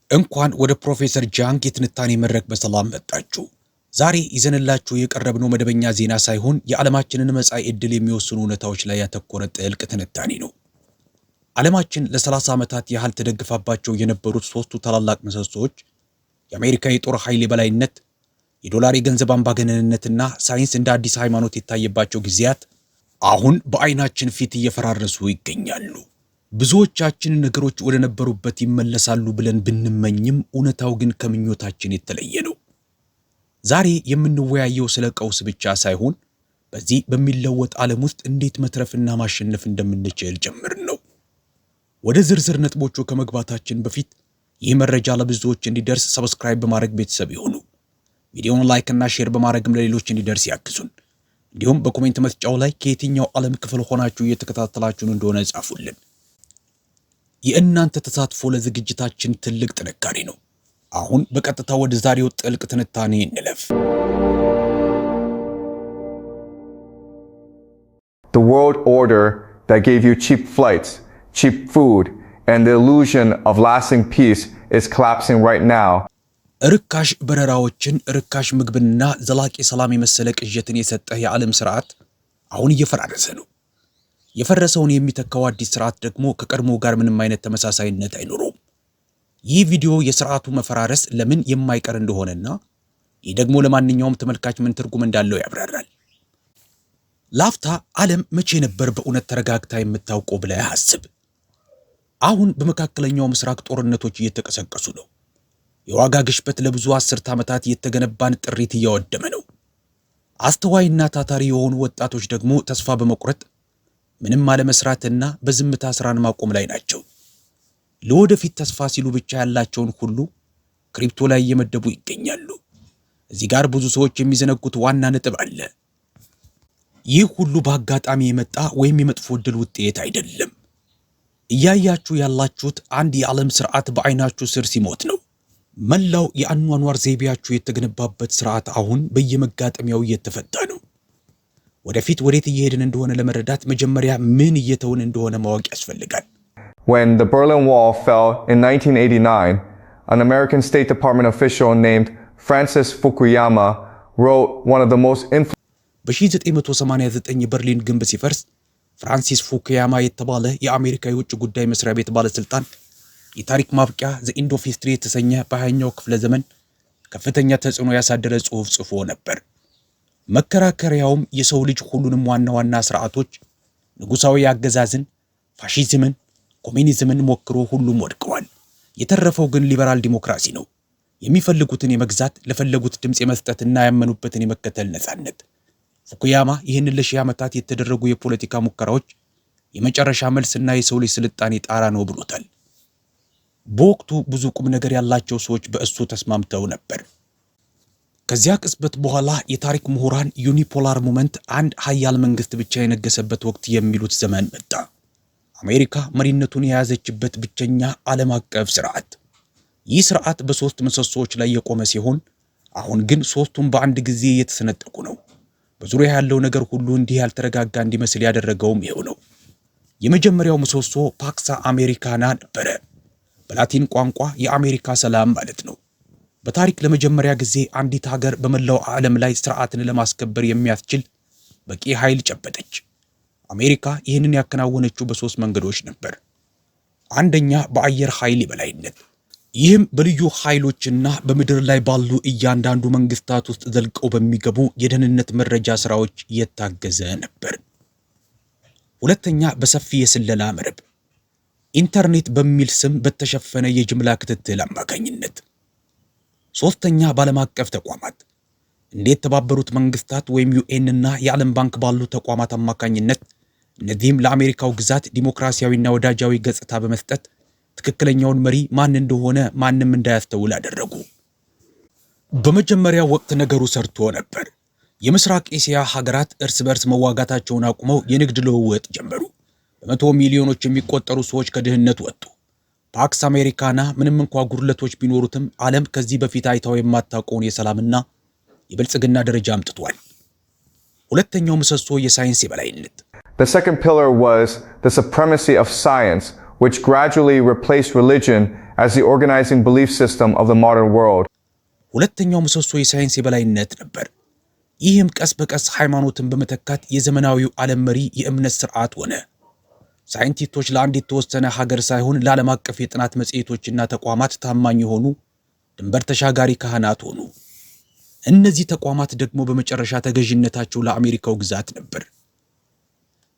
እንኳን ወደ ፕሮፌሰር ጃንግ የትንታኔ መድረክ በሰላም መጣችሁ። ዛሬ ይዘንላችሁ የቀረብነው መደበኛ ዜና ሳይሆን የዓለማችንን መጻኢ ዕድል የሚወስኑ እውነታዎች ላይ ያተኮረ ጥልቅ ትንታኔ ነው። ዓለማችን ለ30 ዓመታት ያህል ተደግፋባቸው የነበሩት ሶስቱ ታላላቅ ምሰሶዎች የአሜሪካ የጦር ኃይል የበላይነት፣ የዶላር የገንዘብ አምባገነንነትና ሳይንስ እንደ አዲስ ሃይማኖት የታየባቸው ጊዜያት አሁን በአይናችን ፊት እየፈራረሱ ይገኛሉ። ብዙዎቻችን ነገሮች ወደ ነበሩበት ይመለሳሉ ብለን ብንመኝም እውነታው ግን ከምኞታችን የተለየ ነው። ዛሬ የምንወያየው ስለ ቀውስ ብቻ ሳይሆን በዚህ በሚለወጥ ዓለም ውስጥ እንዴት መትረፍና ማሸነፍ እንደምንችል ጭምር ነው። ወደ ዝርዝር ነጥቦቹ ከመግባታችን በፊት ይህ መረጃ ለብዙዎች እንዲደርስ ሰብስክራይብ በማድረግ ቤተሰብ ይሁኑ። ቪዲዮውን ላይክ እና ሼር በማድረግም ለሌሎች እንዲደርስ ያግዙን። እንዲሁም በኮሜንት መስጫው ላይ ከየትኛው ዓለም ክፍል ሆናችሁ እየተከታተላችሁን እንደሆነ ጻፉልን። የእናንተ ተሳትፎ ለዝግጅታችን ትልቅ ጥንካሬ ነው። አሁን በቀጥታ ወደ ዛሬው ጥልቅ ትንታኔ እንለፍ። The world order that gave you cheap flights, cheap food, and the illusion of lasting peace is collapsing right now. ርካሽ በረራዎችን፣ ርካሽ ምግብና ዘላቂ ሰላም የመሰለ ቅዠትን የሰጠህ የዓለም ስርዓት አሁን እየፈራረሰ ነው። የፈረሰውን የሚተካው አዲስ ስርዓት ደግሞ ከቀድሞ ጋር ምንም አይነት ተመሳሳይነት አይኖረውም። ይህ ቪዲዮ የስርዓቱ መፈራረስ ለምን የማይቀር እንደሆነና ይህ ደግሞ ለማንኛውም ተመልካች ምን ትርጉም እንዳለው ያብራራል። ላፍታ ዓለም መቼ ነበር በእውነት ተረጋግታ የምታውቀው ብለህ አስብ። አሁን በመካከለኛው ምስራቅ ጦርነቶች እየተቀሰቀሱ ነው። የዋጋ ግሽበት ለብዙ አስርት ዓመታት የተገነባን ጥሪት እያወደመ ነው። አስተዋይና ታታሪ የሆኑ ወጣቶች ደግሞ ተስፋ በመቁረጥ ምንም አለመስራትና በዝምታ ስራን ማቆም ላይ ናቸው። ለወደፊት ተስፋ ሲሉ ብቻ ያላቸውን ሁሉ ክሪፕቶ ላይ እየመደቡ ይገኛሉ። እዚህ ጋር ብዙ ሰዎች የሚዘነጉት ዋና ነጥብ አለ። ይህ ሁሉ በአጋጣሚ የመጣ ወይም የመጥፎ ዕድል ውጤት አይደለም። እያያችሁ ያላችሁት አንድ የዓለም ስርዓት በአይናችሁ ስር ሲሞት ነው። መላው የአኗኗር ዘይቤያችሁ የተገነባበት ስርዓት አሁን በየመጋጠሚያው እየተፈታ ነው። ወደፊት ወዴት እየሄድን እንደሆነ ለመረዳት መጀመሪያ ምን እየተውን እንደሆነ ማወቅ ያስፈልጋል። When the Berlin Wall fell in 1989, an American State Department official named Francis Fukuyama wrote one of the most በ1989 የበርሊን ግንብ ሲፈርስ ፍራንሲስ ፉኩያማ የተባለ የአሜሪካ የውጭ ጉዳይ መስሪያ ቤት ባለስልጣን የታሪክ ማብቂያ ዘ ኢንድ ኦፍ ሂስትሪ የተሰኘ በ20ኛው ክፍለ ዘመን ከፍተኛ ተጽዕኖ ያሳደረ ጽሑፍ ጽፎ ነበር። መከራከሪያውም የሰው ልጅ ሁሉንም ዋና ዋና ስርዓቶች ንጉሳዊ አገዛዝን፣ ፋሺዝምን፣ ኮሚኒዝምን ሞክሮ ሁሉም ወድቀዋል። የተረፈው ግን ሊበራል ዲሞክራሲ ነው። የሚፈልጉትን የመግዛት፣ ለፈለጉት ድምፅ የመስጠትና ያመኑበትን የመከተል ነፃነት። ፉኩያማ ይህንን ለሺህ ዓመታት የተደረጉ የፖለቲካ ሙከራዎች የመጨረሻ መልስና የሰው ልጅ ስልጣኔ ጣራ ነው ብሎታል። በወቅቱ ብዙ ቁም ነገር ያላቸው ሰዎች በእሱ ተስማምተው ነበር። ከዚያ ቅጽበት በኋላ የታሪክ ምሁራን ዩኒፖላር ሞመንት፣ አንድ ሀያል መንግስት ብቻ የነገሰበት ወቅት የሚሉት ዘመን መጣ። አሜሪካ መሪነቱን የያዘችበት ብቸኛ ዓለም አቀፍ ስርዓት። ይህ ስርዓት በሶስት ምሰሶዎች ላይ የቆመ ሲሆን አሁን ግን ሶስቱም በአንድ ጊዜ እየተሰነጠቁ ነው። በዙሪያ ያለው ነገር ሁሉ እንዲህ ያልተረጋጋ እንዲመስል ያደረገውም ይኸው ነው። የመጀመሪያው ምሰሶ ፓክስ አሜሪካና ነበረ። በላቲን ቋንቋ የአሜሪካ ሰላም ማለት ነው። በታሪክ ለመጀመሪያ ጊዜ አንዲት ሀገር በመላው ዓለም ላይ ስርዓትን ለማስከበር የሚያስችል በቂ ኃይል ጨበጠች። አሜሪካ ይህንን ያከናወነችው በሶስት መንገዶች ነበር። አንደኛ፣ በአየር ኃይል የበላይነት። ይህም በልዩ ኃይሎችና በምድር ላይ ባሉ እያንዳንዱ መንግስታት ውስጥ ዘልቀው በሚገቡ የደህንነት መረጃ ስራዎች የታገዘ ነበር። ሁለተኛ፣ በሰፊ የስለላ መረብ፣ ኢንተርኔት በሚል ስም በተሸፈነ የጅምላ ክትትል አማካኝነት። ሶስተኛ፣ በዓለም አቀፍ ተቋማት እንደ የተባበሩት መንግስታት ወይም ዩኤን እና የዓለም ባንክ ባሉ ተቋማት አማካኝነት። እነዚህም ለአሜሪካው ግዛት ዲሞክራሲያዊና ወዳጃዊ ገጽታ በመስጠት ትክክለኛውን መሪ ማን እንደሆነ ማንም እንዳያስተውል አደረጉ። በመጀመሪያ ወቅት ነገሩ ሰርቶ ነበር። የምስራቅ እስያ ሀገራት እርስ በርስ መዋጋታቸውን አቁመው የንግድ ልውውጥ ጀመሩ። በመቶ ሚሊዮኖች የሚቆጠሩ ሰዎች ከድህነት ወጡ። ፓክስ አሜሪካና ምንም እንኳ ጉድለቶች ቢኖሩትም ዓለም ከዚህ በፊት አይታው የማታውቀውን የሰላምና የብልጽግና ደረጃ አምጥቷል። ሁለተኛው ምሰሶ የሳይንስ የበላይነት። The second pillar was the supremacy of science which gradually replaced religion as the organizing belief system of the modern world. ሁለተኛው ምሰሶ የሳይንስ የበላይነት ነበር። ይህም ቀስ በቀስ ሃይማኖትን በመተካት የዘመናዊው ዓለም መሪ የእምነት ስርዓት ሆነ። ሳይንቲስቶች ለአንድ የተወሰነ ሀገር ሳይሆን ለዓለም አቀፍ የጥናት መጽሔቶችና ተቋማት ታማኝ የሆኑ ድንበር ተሻጋሪ ካህናት ሆኑ። እነዚህ ተቋማት ደግሞ በመጨረሻ ተገዥነታቸው ለአሜሪካው ግዛት ነበር።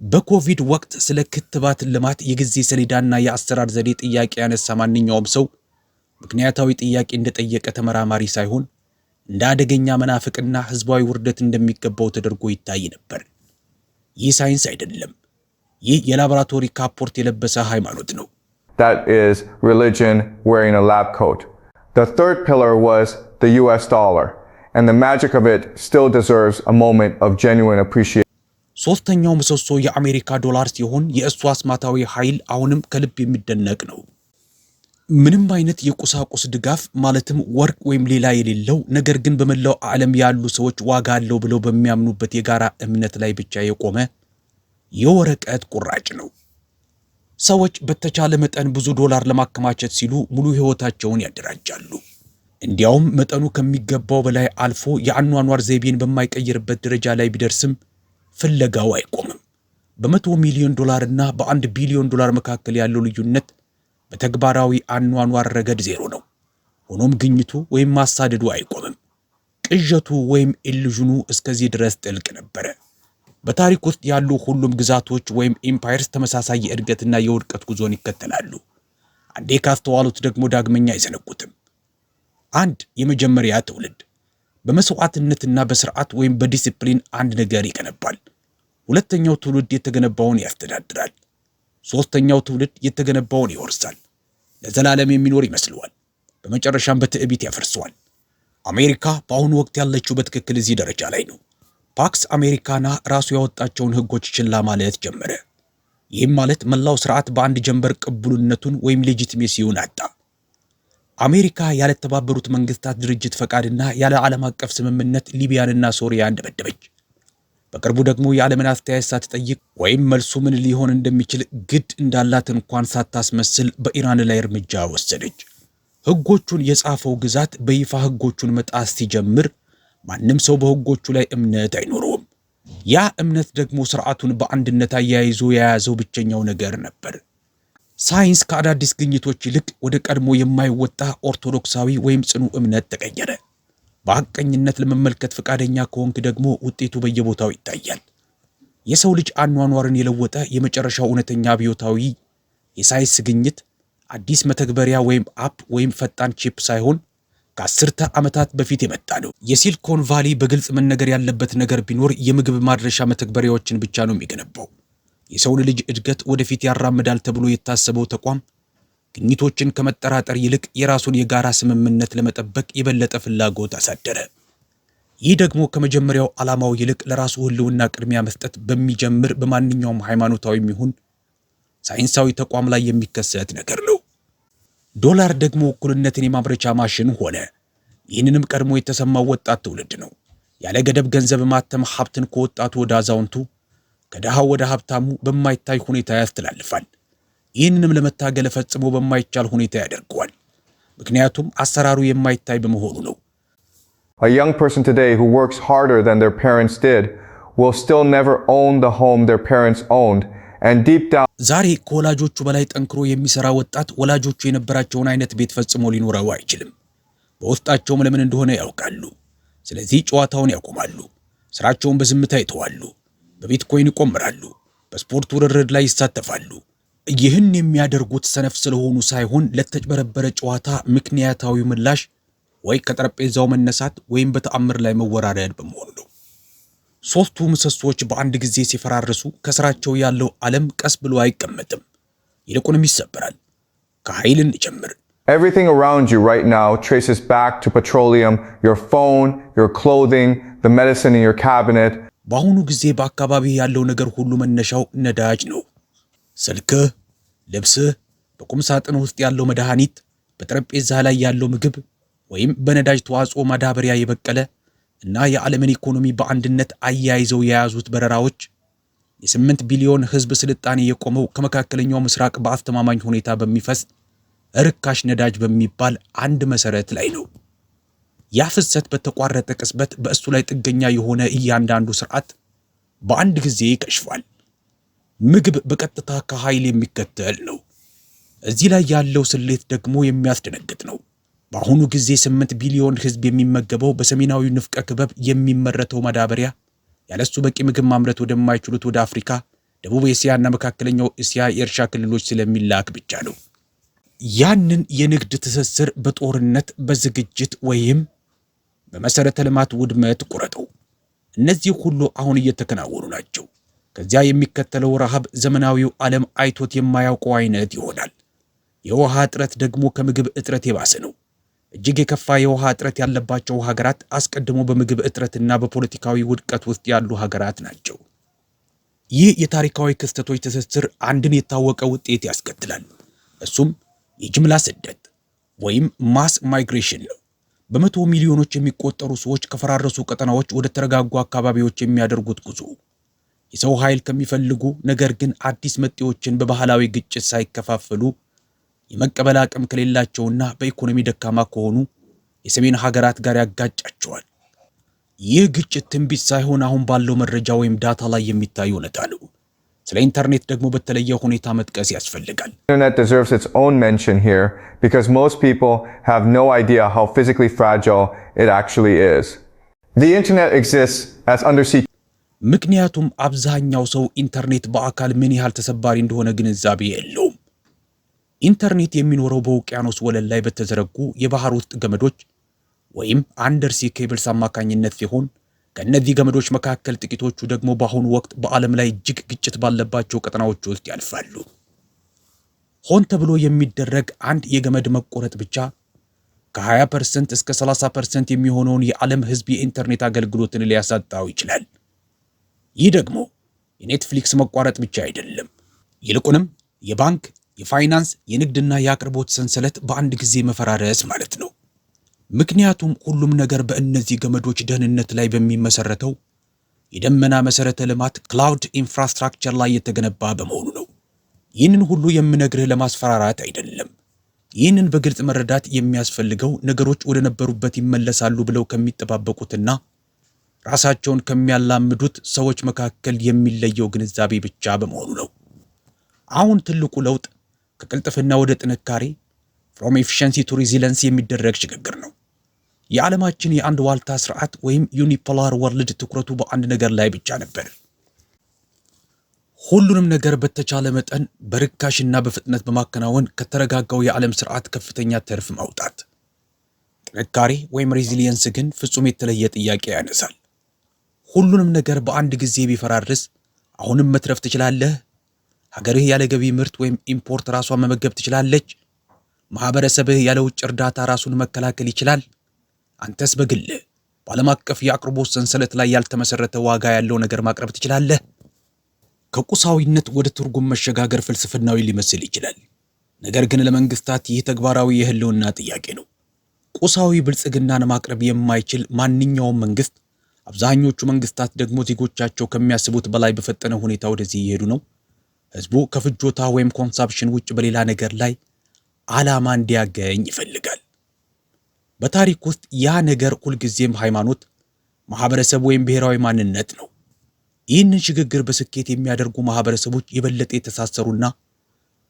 በኮቪድ ወቅት ስለ ክትባት ልማት የጊዜ ሰሌዳና የአሰራር ዘዴ ጥያቄ ያነሳ ማንኛውም ሰው ምክንያታዊ ጥያቄ እንደጠየቀ ተመራማሪ ሳይሆን እንደ አደገኛ መናፍቅና ህዝባዊ ውርደት እንደሚገባው ተደርጎ ይታይ ነበር። ይህ ሳይንስ አይደለም። ይህ የላቦራቶሪ ካፖርት የለበሰ ሃይማኖት ነው። That is religion wearing a lab coat. The third pillar was the US dollar, and the magic of it still deserves a moment of genuine appreciation. ሶስተኛው ምሰሶ የአሜሪካ ዶላር ሲሆን የእሱ አስማታዊ ኃይል አሁንም ከልብ የሚደነቅ ነው። ምንም አይነት የቁሳቁስ ድጋፍ ማለትም ወርቅ ወይም ሌላ የሌለው ነገር ግን በመላው ዓለም ያሉ ሰዎች ዋጋ አለው ብለው በሚያምኑበት የጋራ እምነት ላይ ብቻ የቆመ የወረቀት ቁራጭ ነው። ሰዎች በተቻለ መጠን ብዙ ዶላር ለማከማቸት ሲሉ ሙሉ ህይወታቸውን ያደራጃሉ። እንዲያውም መጠኑ ከሚገባው በላይ አልፎ የአኗኗር ዘይቤን በማይቀይርበት ደረጃ ላይ ቢደርስም ፍለጋው አይቆምም። በ100 ሚሊዮን ዶላርና በ1 ቢሊዮን ዶላር መካከል ያለው ልዩነት በተግባራዊ አኗኗር ረገድ ዜሮ ነው። ሆኖም ግኝቱ ወይም ማሳደዱ አይቆምም። ቅዠቱ ወይም ኢሉዥኑ እስከዚህ ድረስ ጥልቅ ነበረ። በታሪክ ውስጥ ያሉ ሁሉም ግዛቶች ወይም ኢምፓየርስ ተመሳሳይ የእድገትና የውድቀት ጉዞን ይከተላሉ። አንዴ ካስተዋሉት ደግሞ ዳግመኛ አይዘነጉትም። አንድ የመጀመሪያ ትውልድ በመስዋዕትነትና በስርዓት ወይም በዲሲፕሊን አንድ ነገር ይገነባል። ሁለተኛው ትውልድ የተገነባውን ያስተዳድራል። ሶስተኛው ትውልድ የተገነባውን ይወርሳል። ለዘላለም የሚኖር ይመስለዋል። በመጨረሻም በትዕቢት ያፈርሰዋል። አሜሪካ በአሁኑ ወቅት ያለችው በትክክል እዚህ ደረጃ ላይ ነው። ፓክስ አሜሪካና ራሱ ያወጣቸውን ህጎች ችላ ማለት ጀመረ። ይህም ማለት መላው ስርዓት በአንድ ጀንበር ቅቡልነቱን ወይም ሌጂቲሜሲውን አጣ። አሜሪካ ያለ ተባበሩት መንግስታት ድርጅት ፈቃድና ያለ ዓለም አቀፍ ስምምነት ሊቢያንና ሶሪያን ደበደበች። በቅርቡ ደግሞ የዓለምን አስተያየት ሳትጠይቅ ወይም መልሱ ምን ሊሆን እንደሚችል ግድ እንዳላት እንኳን ሳታስመስል በኢራን ላይ እርምጃ ወሰደች። ህጎቹን የጻፈው ግዛት በይፋ ህጎቹን መጣስ ሲጀምር ማንም ሰው በህጎቹ ላይ እምነት አይኖረውም። ያ እምነት ደግሞ ስርዓቱን በአንድነት አያይዞ የያዘው ብቸኛው ነገር ነበር። ሳይንስ ከአዳዲስ ግኝቶች ይልቅ ወደ ቀድሞ የማይወጣ ኦርቶዶክሳዊ ወይም ጽኑ እምነት ተቀየረ። በሐቀኝነት ለመመልከት ፈቃደኛ ከሆንክ ደግሞ ውጤቱ በየቦታው ይታያል። የሰው ልጅ አኗኗርን የለወጠ የመጨረሻው እውነተኛ አብዮታዊ የሳይንስ ግኝት አዲስ መተግበሪያ ወይም አፕ ወይም ፈጣን ቺፕ ሳይሆን ከ10 ዓመታት በፊት የመጣ ነው። የሲሊኮን ቫሊ በግልጽ መነገር ያለበት ነገር ቢኖር የምግብ ማድረሻ መተግበሪያዎችን ብቻ ነው የሚገነባው። የሰውን ልጅ እድገት ወደፊት ያራምዳል ተብሎ የታሰበው ተቋም ግኝቶችን ከመጠራጠር ይልቅ የራሱን የጋራ ስምምነት ለመጠበቅ የበለጠ ፍላጎት አሳደረ። ይህ ደግሞ ከመጀመሪያው ዓላማው ይልቅ ለራሱ ህልውና ቅድሚያ መስጠት በሚጀምር በማንኛውም ሃይማኖታዊም ይሁን ሳይንሳዊ ተቋም ላይ የሚከሰት ነገር ነው። ዶላር ደግሞ እኩልነትን የማምረቻ ማሽን ሆነ። ይህንንም ቀድሞ የተሰማው ወጣት ትውልድ ነው። ያለ ገደብ ገንዘብ ማተም ሀብትን ከወጣቱ ወደ አዛውንቱ ከደሃው ወደ ሀብታሙ በማይታይ ሁኔታ ያስተላልፋል። ይህንንም ለመታገል ፈጽሞ በማይቻል ሁኔታ ያደርገዋል። ምክንያቱም አሰራሩ የማይታይ በመሆኑ ነው። A young person today who works harder than their parents did will still never own the home their parents owned, and deep down ዛሬ ከወላጆቹ በላይ ጠንክሮ የሚሰራ ወጣት ወላጆቹ የነበራቸውን አይነት ቤት ፈጽሞ ሊኖረው አይችልም። በውስጣቸውም ለምን እንደሆነ ያውቃሉ። ስለዚህ ጨዋታውን ያቆማሉ። ስራቸውን በዝምታ ይተዋሉ። በቢትኮይን ይቆምራሉ። በስፖርት ውድድር ላይ ይሳተፋሉ። ይህን የሚያደርጉት ሰነፍ ስለሆኑ ሳይሆን ለተጭበረበረ ጨዋታ ምክንያታዊ ምላሽ ወይ ከጠረጴዛው መነሳት ወይም በተአምር ላይ መወራረድ በመሆኑ ነው። ሶስቱ ምሰሶች በአንድ ጊዜ ሲፈራርሱ ከስራቸው ያለው ዓለም ቀስ ብሎ አይቀመጥም፣ ይልቁንም ይሰበራል። ከኃይል እንጀምር። everything around you right now traces back to petroleum, your phone, your clothing, the medicine in your cabinet. በአሁኑ ጊዜ በአካባቢ ያለው ነገር ሁሉ መነሻው ነዳጅ ነው። ስልክህ፣ ልብስህ፣ በቁም ሳጥን ውስጥ ያለው መድኃኒት፣ በጠረጴዛ ላይ ያለው ምግብ ወይም በነዳጅ ተዋጽኦ ማዳበሪያ የበቀለ እና የዓለምን ኢኮኖሚ በአንድነት አያይዘው የያዙት በረራዎች የ8 ቢሊዮን ህዝብ ስልጣኔ የቆመው ከመካከለኛው ምስራቅ በአስተማማኝ ሁኔታ በሚፈስ ርካሽ ነዳጅ በሚባል አንድ መሰረት ላይ ነው። ያ ፍሰት በተቋረጠ ቅጽበት በእሱ ላይ ጥገኛ የሆነ እያንዳንዱ ስርዓት በአንድ ጊዜ ይከሽፋል። ምግብ በቀጥታ ከኃይል የሚከተል ነው። እዚህ ላይ ያለው ስሌት ደግሞ የሚያስደነግጥ ነው። በአሁኑ ጊዜ 8 ቢሊዮን ህዝብ የሚመገበው በሰሜናዊ ንፍቀ ክበብ የሚመረተው ማዳበሪያ ያለሱ በቂ ምግብ ማምረት ወደማይችሉት ወደ አፍሪካ፣ ደቡብ እስያና መካከለኛው እስያ የእርሻ ክልሎች ስለሚላክ ብቻ ነው። ያንን የንግድ ትስስር በጦርነት በዝግጅት ወይም በመሰረተ ልማት ውድመት ቁረጠው። እነዚህ ሁሉ አሁን እየተከናወኑ ናቸው። ከዚያ የሚከተለው ረሃብ ዘመናዊው ዓለም አይቶት የማያውቀው አይነት ይሆናል። የውሃ እጥረት ደግሞ ከምግብ እጥረት የባሰ ነው። እጅግ የከፋ የውሃ እጥረት ያለባቸው ሀገራት አስቀድሞ በምግብ እጥረትና በፖለቲካዊ ውድቀት ውስጥ ያሉ ሀገራት ናቸው። ይህ የታሪካዊ ክስተቶች ትስስር አንድን የታወቀ ውጤት ያስከትላል። እሱም የጅምላ ስደት ወይም ማስ ማይግሬሽን ነው። በመቶ ሚሊዮኖች የሚቆጠሩ ሰዎች ከፈራረሱ ቀጠናዎች ወደ ተረጋጉ አካባቢዎች የሚያደርጉት ጉዞ። የሰው ኃይል ከሚፈልጉ ነገር ግን አዲስ መጤዎችን በባህላዊ ግጭት ሳይከፋፈሉ የመቀበል አቅም ከሌላቸውና በኢኮኖሚ ደካማ ከሆኑ የሰሜን ሀገራት ጋር ያጋጫቸዋል። ይህ ግጭት ትንቢት ሳይሆን አሁን ባለው መረጃ ወይም ዳታ ላይ የሚታይ እውነታ ነው። ስለ ኢንተርኔት ደግሞ በተለየ ሁኔታ መጥቀስ ያስፈልጋል። Internet deserves its own mention here because most people have no idea how physically fragile it actually is. The internet exists as undersea. ምክንያቱም አብዛኛው ሰው ኢንተርኔት በአካል ምን ያህል ተሰባሪ እንደሆነ ግንዛቤ የለውም። ኢንተርኔት የሚኖረው በውቅያኖስ ወለል ላይ በተዘረጉ የባህር ውስጥ ገመዶች ወይም አንደርሲ ኬብልስ አማካኝነት ሲሆን ከእነዚህ ገመዶች መካከል ጥቂቶቹ ደግሞ በአሁኑ ወቅት በዓለም ላይ እጅግ ግጭት ባለባቸው ቀጠናዎች ውስጥ ያልፋሉ። ሆን ተብሎ የሚደረግ አንድ የገመድ መቆረጥ ብቻ ከ20% እስከ 30% የሚሆነውን የዓለም ሕዝብ የኢንተርኔት አገልግሎትን ሊያሳጣው ይችላል። ይህ ደግሞ የኔትፍሊክስ መቋረጥ ብቻ አይደለም፣ ይልቁንም የባንክ፣ የፋይናንስ፣ የንግድና የአቅርቦት ሰንሰለት በአንድ ጊዜ መፈራረስ ማለት ነው። ምክንያቱም ሁሉም ነገር በእነዚህ ገመዶች ደህንነት ላይ በሚመሰረተው የደመና መሰረተ ልማት ክላውድ ኢንፍራስትራክቸር ላይ የተገነባ በመሆኑ ነው። ይህንን ሁሉ የምነግርህ ለማስፈራራት አይደለም። ይህንን በግልጽ መረዳት የሚያስፈልገው ነገሮች ወደ ነበሩበት ይመለሳሉ ብለው ከሚጠባበቁትና ራሳቸውን ከሚያላምዱት ሰዎች መካከል የሚለየው ግንዛቤ ብቻ በመሆኑ ነው። አሁን ትልቁ ለውጥ ከቅልጥፍና ወደ ጥንካሬ from efficiency to resilience የሚደረግ ሽግግር ነው። የዓለማችን የአንድ ዋልታ ስርዓት ወይም ዩኒፖላር ወርልድ ትኩረቱ በአንድ ነገር ላይ ብቻ ነበር። ሁሉንም ነገር በተቻለ መጠን በርካሽና በፍጥነት በማከናወን ከተረጋጋው የዓለም ስርዓት ከፍተኛ ትርፍ ማውጣት። ጥንካሬ ወይም ሬዚሊየንስ ግን ፍጹም የተለየ ጥያቄ ያነሳል። ሁሉንም ነገር በአንድ ጊዜ ቢፈራርስ አሁንም መትረፍ ትችላለህ? ሀገርህ ያለ ገቢ ምርት ወይም ኢምፖርት ራሷን መመገብ ትችላለች? ማህበረሰብህ ያለ ውጭ እርዳታ ራሱን መከላከል ይችላል? አንተስ በግልህ በዓለም አቀፍ የአቅርቦት ሰንሰለት ላይ ያልተመሰረተ ዋጋ ያለው ነገር ማቅረብ ትችላለህ? ከቁሳዊነት ወደ ትርጉም መሸጋገር ፍልስፍናዊ ሊመስል ይችላል። ነገር ግን ለመንግስታት ይህ ተግባራዊ የህልውና ጥያቄ ነው። ቁሳዊ ብልጽግናን ማቅረብ የማይችል ማንኛውም መንግስት፣ አብዛኞቹ መንግስታት ደግሞ ዜጎቻቸው ከሚያስቡት በላይ በፈጠነ ሁኔታ ወደዚህ እየሄዱ ነው። ህዝቡ ከፍጆታ ወይም ኮንሳምፕሽን ውጭ በሌላ ነገር ላይ ዓላማ እንዲያገኝ ይፈልጋል። በታሪክ ውስጥ ያ ነገር ሁልጊዜም ሃይማኖት፣ ማህበረሰብ ወይም ብሔራዊ ማንነት ነው። ይህንን ሽግግር በስኬት የሚያደርጉ ማህበረሰቦች የበለጠ የተሳሰሩና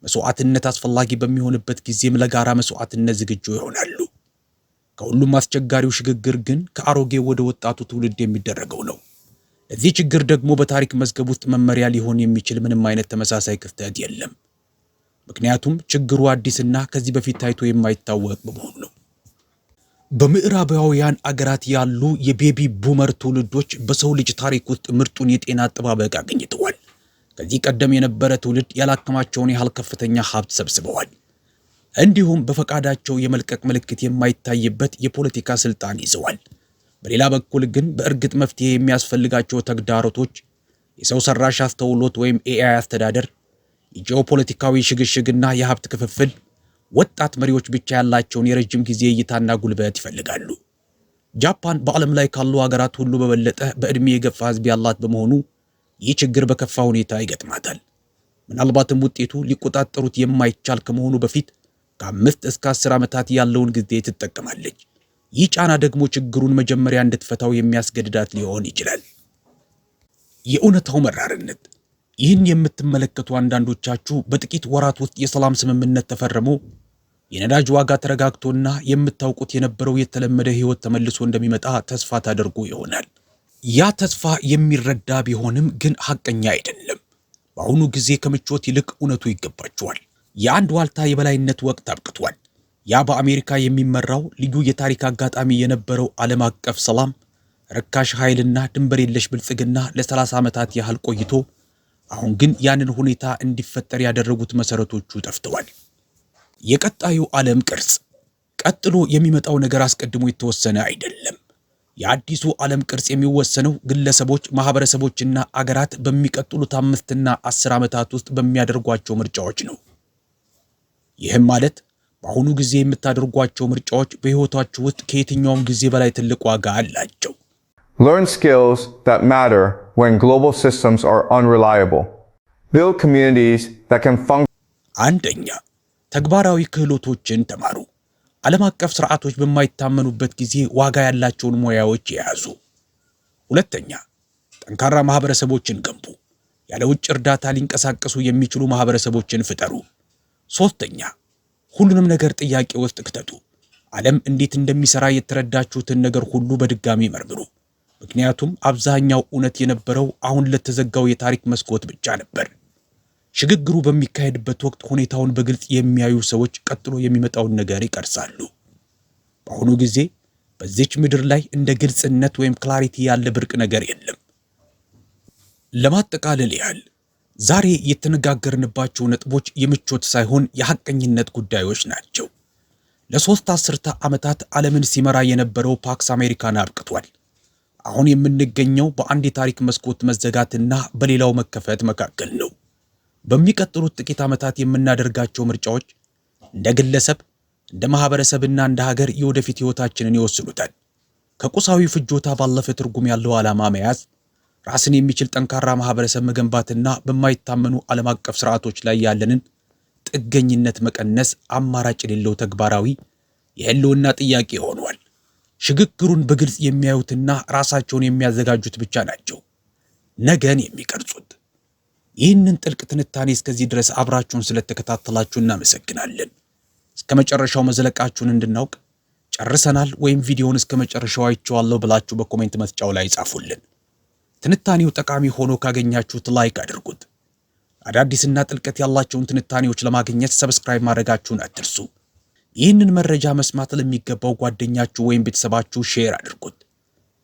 መስዋዕትነት አስፈላጊ በሚሆንበት ጊዜም ለጋራ መስዋዕትነት ዝግጁ ይሆናሉ። ከሁሉም አስቸጋሪው ሽግግር ግን ከአሮጌው ወደ ወጣቱ ትውልድ የሚደረገው ነው። ለዚህ ችግር ደግሞ በታሪክ መዝገብ ውስጥ መመሪያ ሊሆን የሚችል ምንም አይነት ተመሳሳይ ክስተት የለም። ምክንያቱም ችግሩ አዲስና ከዚህ በፊት ታይቶ የማይታወቅ በመሆኑ ነው። በምዕራባውያን አገራት ያሉ የቤቢ ቡመር ትውልዶች በሰው ልጅ ታሪክ ውስጥ ምርጡን የጤና አጠባበቅ አግኝተዋል። ከዚህ ቀደም የነበረ ትውልድ ያላከማቸውን ያህል ከፍተኛ ሀብት ሰብስበዋል። እንዲሁም በፈቃዳቸው የመልቀቅ ምልክት የማይታይበት የፖለቲካ ስልጣን ይዘዋል። በሌላ በኩል ግን በእርግጥ መፍትሄ የሚያስፈልጋቸው ተግዳሮቶች የሰው ሰራሽ አስተውሎት ወይም ኤአይ አስተዳደር፣ የጂኦፖለቲካዊ ሽግሽግና የሀብት ክፍፍል ወጣት መሪዎች ብቻ ያላቸውን የረጅም ጊዜ እይታና ጉልበት ይፈልጋሉ። ጃፓን በዓለም ላይ ካሉ ሀገራት ሁሉ በበለጠ በዕድሜ የገፋ ህዝብ ያላት በመሆኑ ይህ ችግር በከፋ ሁኔታ ይገጥማታል። ምናልባትም ውጤቱ ሊቆጣጠሩት የማይቻል ከመሆኑ በፊት ከ5 እስከ 10 ዓመታት ያለውን ጊዜ ትጠቀማለች። ይህ ጫና ደግሞ ችግሩን መጀመሪያ እንድትፈታው የሚያስገድዳት ሊሆን ይችላል። የእውነታው መራርነት። ይህን የምትመለከቱ አንዳንዶቻችሁ በጥቂት ወራት ውስጥ የሰላም ስምምነት ተፈርሞ የነዳጅ ዋጋ ተረጋግቶና የምታውቁት የነበረው የተለመደ ሕይወት ተመልሶ እንደሚመጣ ተስፋ ታደርጉ ይሆናል። ያ ተስፋ የሚረዳ ቢሆንም ግን ሐቀኛ አይደለም። በአሁኑ ጊዜ ከምቾት ይልቅ እውነቱ ይገባችኋል። የአንድ ዋልታ የበላይነት ወቅት አብቅቷል። ያ በአሜሪካ የሚመራው ልዩ የታሪክ አጋጣሚ የነበረው ዓለም አቀፍ ሰላም፣ ርካሽ ኃይልና ድንበር የለሽ ብልጽግና ለ30 ዓመታት ያህል ቆይቶ አሁን ግን ያንን ሁኔታ እንዲፈጠር ያደረጉት መሰረቶቹ ጠፍተዋል። የቀጣዩ ዓለም ቅርጽ። ቀጥሎ የሚመጣው ነገር አስቀድሞ የተወሰነ አይደለም። የአዲሱ ዓለም ቅርጽ የሚወሰነው ግለሰቦች፣ ማህበረሰቦችና አገራት በሚቀጥሉት 5 እና 10 ዓመታት ውስጥ በሚያደርጓቸው ምርጫዎች ነው። ይህም ማለት በአሁኑ ጊዜ የምታደርጓቸው ምርጫዎች በሕይወታችሁ ውስጥ ከየትኛውም ጊዜ በላይ ትልቅ ዋጋ አላቸው። Learn skills that matter when global systems are unreliable. Build communities that can function. አንደኛ፣ ተግባራዊ ክህሎቶችን ተማሩ። ዓለም አቀፍ ስርዓቶች በማይታመኑበት ጊዜ ዋጋ ያላቸውን ሙያዎች የያዙ። ሁለተኛ፣ ጠንካራ ማህበረሰቦችን ገንቡ። ያለ ውጭ እርዳታ ሊንቀሳቀሱ የሚችሉ ማህበረሰቦችን ፍጠሩ። ሶስተኛ፣ ሁሉንም ነገር ጥያቄ ውስጥ ክተቱ። ዓለም እንዴት እንደሚሰራ የተረዳችሁትን ነገር ሁሉ በድጋሚ መርምሩ። ምክንያቱም አብዛኛው እውነት የነበረው አሁን ለተዘጋው የታሪክ መስኮት ብቻ ነበር። ሽግግሩ በሚካሄድበት ወቅት ሁኔታውን በግልጽ የሚያዩ ሰዎች ቀጥሎ የሚመጣውን ነገር ይቀርጻሉ። በአሁኑ ጊዜ በዚች ምድር ላይ እንደ ግልጽነት ወይም ክላሪቲ ያለ ብርቅ ነገር የለም። ለማጠቃለል ያህል ዛሬ የተነጋገርንባቸው ነጥቦች የምቾት ሳይሆን የሐቀኝነት ጉዳዮች ናቸው። ለ3 አስርተ ዓመታት ዓለምን ሲመራ የነበረው ፓክስ አሜሪካን አብቅቷል። አሁን የምንገኘው በአንድ የታሪክ መስኮት መዘጋትና በሌላው መከፈት መካከል ነው። በሚቀጥሉት ጥቂት ዓመታት የምናደርጋቸው ምርጫዎች እንደ ግለሰብ፣ እንደ ማህበረሰብና እንደ ሀገር የወደፊት ሕይወታችንን ይወስኑታል። ከቁሳዊ ፍጆታ ባለፈ ትርጉም ያለው ዓላማ መያዝ፣ ራስን የሚችል ጠንካራ ማህበረሰብ መገንባትና በማይታመኑ ዓለም አቀፍ ስርዓቶች ላይ ያለንን ጥገኝነት መቀነስ አማራጭ የሌለው ተግባራዊ የህልውና ጥያቄ ሆኗል። ሽግግሩን በግልጽ የሚያዩትና ራሳቸውን የሚያዘጋጁት ብቻ ናቸው ነገን የሚቀርጹት። ይህንን ጥልቅ ትንታኔ እስከዚህ ድረስ አብራችሁን ስለተከታተላችሁ እናመሰግናለን። እስከ መጨረሻው መዝለቃችሁን እንድናውቅ ጨርሰናል ወይም ቪዲዮውን እስከ መጨረሻው አይቼዋለሁ ብላችሁ በኮሜንት መስጫው ላይ ጻፉልን። ትንታኔው ጠቃሚ ሆኖ ካገኛችሁት ላይክ አድርጉት። አዳዲስና ጥልቀት ያላቸውን ትንታኔዎች ለማግኘት ሰብስክራይብ ማድረጋችሁን አትርሱ። ይህንን መረጃ መስማት ለሚገባው ጓደኛችሁ ወይም ቤተሰባችሁ ሼር አድርጉት።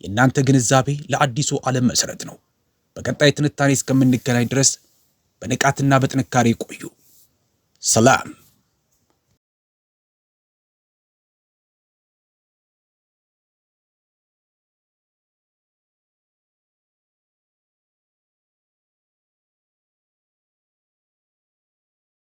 የእናንተ ግንዛቤ ለአዲሱ ዓለም መሰረት ነው። በቀጣይ ትንታኔ እስከምንገናኝ ድረስ በንቃትና በጥንካሬ ቆዩ። ሰላም።